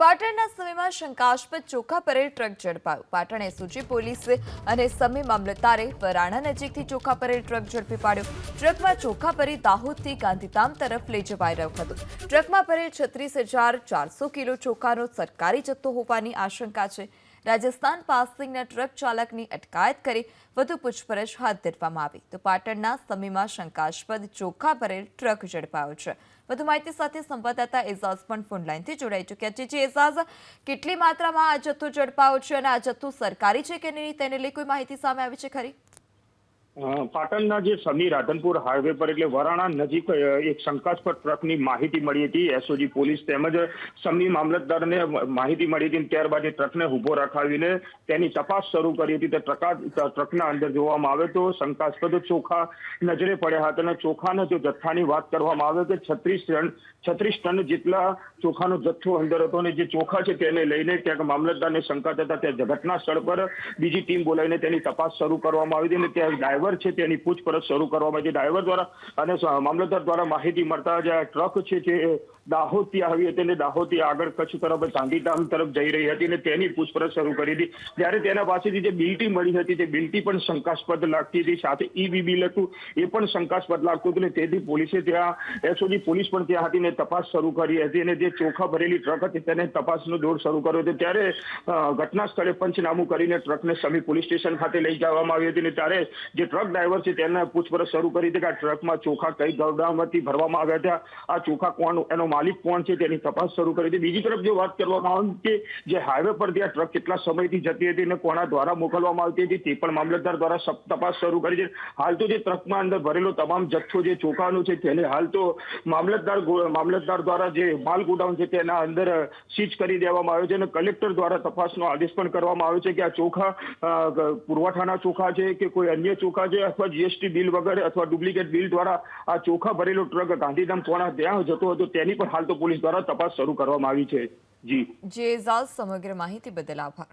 પાટણના સમયમાં શંકાસ્પદ ચોખા ભરેલ ટ્રક ઝડપાયો। પાટણ એસઓજી પોલીસ અને સમય મામલતદારે વરાણા નજીકથી ચોખા ભરેલ ટ્રક ઝડપી પાડ્યો। ટ્રકમાં ચોખા ભરી દાહોદથી ગાંધીધામ તરફ લઈ જવાઈ રહ્યો હતો। ટ્રકમાં ભરેલ 36,400 કિલો ચોખાનો સરકારી જથ્થો હોવાની આશંકા છે। રાજસ્થાન પાસિંગના ટ્રક ચાલકની અટકાયત કરી વધુ પૂછપરછ હાથ ધરવામાં આવી તો પાટણના સમીમાં શંકાસ્પદ ચોખા ભરેલ ટ્રક ઝડપાયો છે। વધુ માહિતી સાથે સંવાદદાતા એઝાઝ પણ ફોન લાઈનથી જોડાઈ ચૂક્યા છે। એઝાઝ, કેટલી માત્રામાં આ જથ્થો ઝડપાયો છે અને આ જથ્થો સરકારી છે કે નહીં તેને લઈ કોઈ માહિતી સામે આવી છે ખરી? પાટણના જે સમી રાધનપુર હાઈવે પર એટલે વરાણા નજીક એક શંકાસ્પદ ટ્રકની માહિતી મળી હતી। એસઓજી પોલીસ તેમજ સમી મામલતદારને માહિતી મળી હતી। ત્યારબાદ એ ટ્રકને ઉભો રખાવીને તેની તપાસ શરૂ કરી હતી। ટ્રકના અંદર જોવામાં આવે તો શંકાસ્પદ ચોખા નજરે પડ્યા હતા અને ચોખાના જો જથ્થાની વાત કરવામાં આવે તો 36 ટન જેટલા ચોખાનો જથ્થો અંદર હતો અને જે ચોખા છે તેને લઈને ત્યાં મામલતદારને શંકા થતા ત્યાં ઘટના સ્થળ પર બીજી ટીમ બોલાવીને તેની તપાસ શરૂ કરવામાં આવી હતી અને ત્યાં ડ્રાઈવર છે તેની પૂછપરછ શરૂ કરવામાં આવી। ડ્રાઈવર દ્વારા અને મામલતદાર દ્વારા માહિતી મળતા જે ટ્રક છે તે દાહોદથી આવી હતી અને દાહોદથી આગળ કચ્છ તરફ ગાંધીધામ તરફ જઈ રહી હતી અને તેની પૂછપરછ શરૂ કરી હતી। ત્યારે તેના પાસેથી જે બિલ્ટી મળી હતી તે બિલ્ટી પણ શંકાસ્પદ લાગતી હતી, સાથે ઈબી બિલ હતું એ પણ શંકાસ્પદ લાગતું હતું અને તેથી પોલીસે ત્યાં એસઓજી પોલીસ પણ ત્યાં હતી ને તપાસ શરૂ કરી હતી અને જે ચોખા ભરેલી ટ્રક હતી તેને તપાસનો દોર શરૂ કર્યો હતો। ત્યારે ઘટના સ્થળે પંચનામું કરીને ટ્રકને સમી પોલીસ સ્ટેશન ખાતે લઈ જવામાં આવી હતી અને ત્યારે જે ટ્રક ડ્રાઈવર છે તેને પૂછપરછ શરૂ કરી હતી કે આ ટ્રકમાં ચોખા કઈ ગોડાઉનમાંથી ભરવામાં આવ્યા હતા, આ ચોખા કોણ, એનો માલિક કોણ છે તેની તપાસ શરૂ કરી હતી। બીજી તરફ જો વાત કરવામાં આવે કે જે હાઈવે પર ત્યાં ટ્રક કેટલા સમયથી જતી હતી અને કોના દ્વારા મોકલવામાં આવતી હતી તે પણ મામલતદાર દ્વારા તપાસ શરૂ કરી છે। હાલ તો જે ટ્રકમાં અંદર ભરેલો તમામ જથ્થો જે ચોખાનો છે તેને હાલ તો મામલતદાર દ્વારા જે માલ ગોડાઉન છે તેના અંદર સીઝ કરી દેવામાં આવ્યો છે અને કલેક્ટર દ્વારા તપાસનો આદેશ પણ કરવામાં આવ્યો છે કે આ ચોખા પુરવઠાના ચોખા છે કે કોઈ અન્ય ચોખા છે અથવા જીએસટી બિલ વગર અથવા ડુપ્લિકેટ બિલ દ્વારા આ ચોખા ભરેલો ટ્રક ગાંધીધામ કોના ત્યાં જતો હતો તેની પણ હાલ તો પોલીસ દ્વારા તપાસ શરૂ કરવામાં આવી છે। જી એઝાઝ, સમગ્ર માહિતી બદલ આભાર।